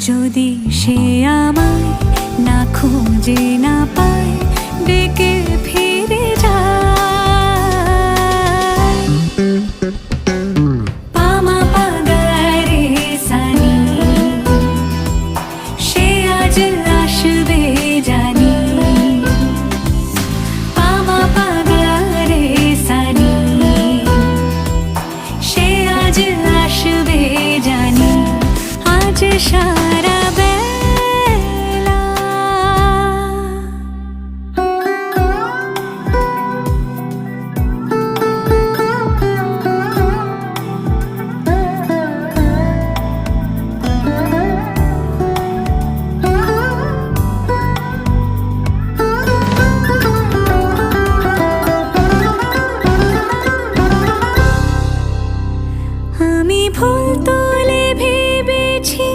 যদি সে আমায় না খুঁজে না পায়, ডেকে ফিরে যায়। পামা পাগারে সানি, সে আজ আসবে জানি। পামা পাগারে সানি, সে আজ আসবে জানি। আজ সারা বেলা আমি ফুল তুলে ভেবেছি